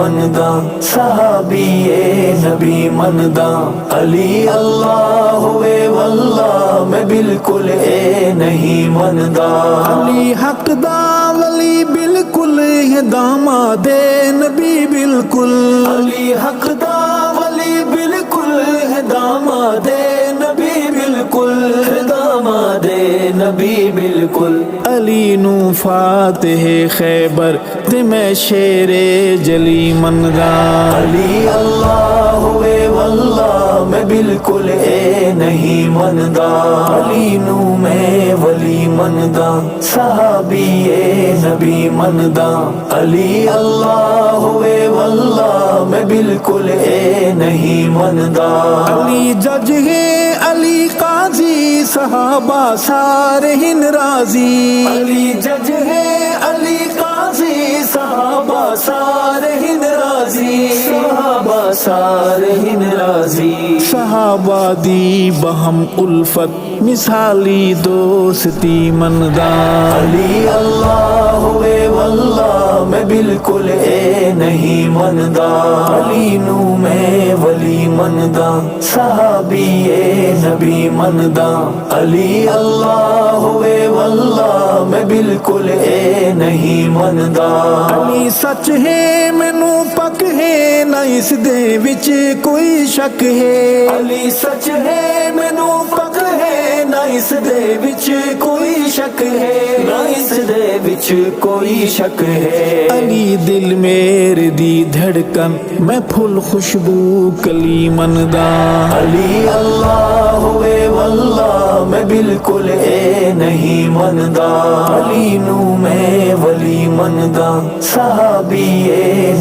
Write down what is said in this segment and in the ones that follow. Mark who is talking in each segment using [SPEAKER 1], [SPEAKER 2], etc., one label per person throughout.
[SPEAKER 1] مندا صحابی نبی مندا علی اللہ ہوئے واللہ میں بالکل نہیں مندا
[SPEAKER 2] علی حق دا ولی بالکل ہے داماد نبی بالکل
[SPEAKER 1] علی حق دا ولی بالکل ہے داماد نبی بالکل داماد نبی بالکل
[SPEAKER 2] علی نو فاتح خیبر تے میں شیر جلی مندا
[SPEAKER 1] علی اللہ ہوئے واللہ میں بالکل نہیں مندا علی نو میں ولی مندا صحابی نبی مندا علی اللہ ہوئے واللہ میں بالکل نہیں مندا
[SPEAKER 2] علی جج ہے علی قاضی صحابہ سارے ہن راضی
[SPEAKER 1] علی جج ہے علی قاضی صحابہ سارے ہن راضی صحابہ سارے ہن راضی
[SPEAKER 2] صحابہ دی بہم الفت مثالی دوستی مندا
[SPEAKER 1] علی اللہ ہوئے واللہ میں بالکل نہیں مندا علی نو میں ولی مندا صحابی نبی مندا علی اللہ ہوئے واللہ میں بالکل نہیں مندا
[SPEAKER 2] علی سچ ہے مینو پک ہے نہ اس دے وچ کوئی شک ہے
[SPEAKER 1] علی سچ ہے مینو پک ہے نہ اس دے وچ کوئی شک ہے نہ اس دے وچ کوئی شک ہے
[SPEAKER 2] علی دل میرے دی دھڑکن میں پھول خوشبو کلی مندا
[SPEAKER 1] علی اللہ ہوئے واللہ میں بالکل نہیں مندا علی نو میں ولی مندا صحابی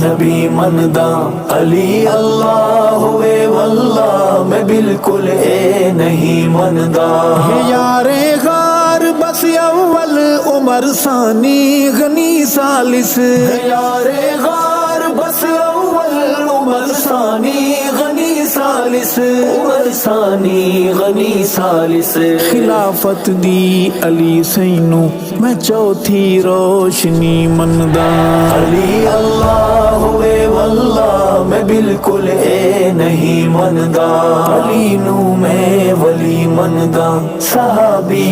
[SPEAKER 1] نبی مندا علی اللہ ہوئے واللہ میں بالکل نہیں مندا
[SPEAKER 2] ہے یار غار بس اول عمر ثانی غنی ثالث
[SPEAKER 1] یار غار بس اول عمر ثانی غنی ثالث عمر ثانی غنی ثالث
[SPEAKER 2] خلافت دی علی سینو میں چوتھی روشنی مندا
[SPEAKER 1] علی اللہ ہوئے واللہ میں بالکل نہیں مندا علی نو میں ولی مندا صحابی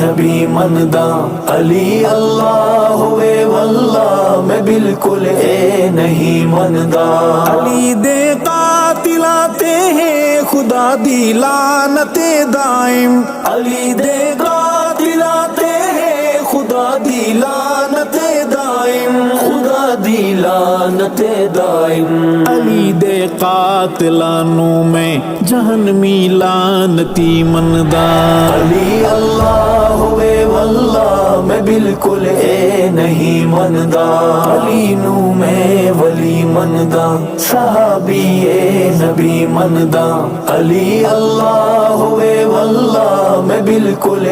[SPEAKER 1] نبی مندا علی اللہ ہوئے واللہ میں بالکل نہیں مندا
[SPEAKER 2] علی دے قاتلاتے ہیں خدا دی لعنت دائم
[SPEAKER 1] علی دے قاتلاتے ہیں خدا دی لعنت دائم خدا دی لعنت دائم
[SPEAKER 2] علی دے قاتلانوں میں جہنمی لعنتی مندا
[SPEAKER 1] علی اللہ ہوئے واللہ میں بالکل نہیں مندا علی نو میں ولی مندا صحابی نبی مندا علی اللہ ہوئے واللہ میں بالکل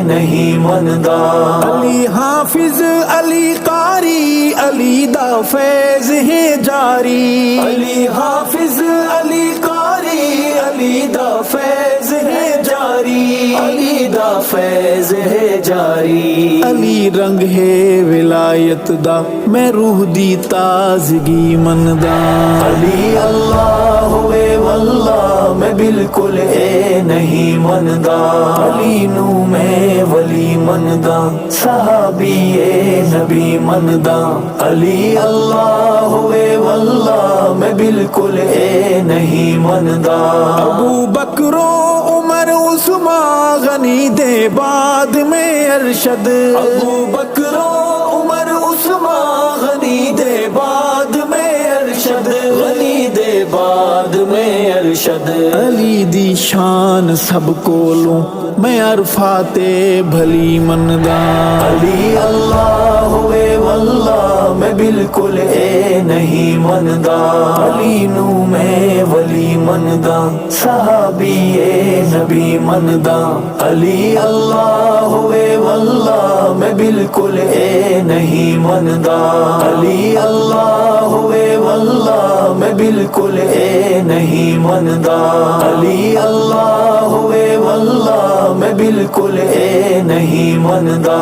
[SPEAKER 1] نہیں مندا
[SPEAKER 2] علی حافظ علی قاری علی دا فیض ہے جاری
[SPEAKER 1] علی حافظ علی قاری علی دا فیض ہے جاری علی دا فیض ہے جاری
[SPEAKER 2] علی رنگ ہے ولایت دا میں روح دی تازگی مندا
[SPEAKER 1] علی اللہ ہوئے واللہ میں بالکل نہیں مندا علی نو میں ولی مندا صحابی نبی مندا علی اللہ ہوئے واللہ میں بالکل نہیں مندا
[SPEAKER 2] ابو بکر و عمر عثمان غنی دے بعد میں ارشد
[SPEAKER 1] ابو بکر و عمر عثمان غنی دے بعد میں ارشد غنی دے بعد میں ارشد
[SPEAKER 2] علی دی شان سب کولوں میں عرفات بھلی مندا
[SPEAKER 1] علی اللہ ہوئے واللہ میں بالکل نہیں مندا علی نو میں ولی مندا صحابی نبی مندا علی اللہ ہوئے واللہ میں بالکل نہیں مندا علی اللہ ہوئے واللہ میں بالکل نہیں مندا علی اللہ ہوئے واللہ میں بالکل نہیں مندا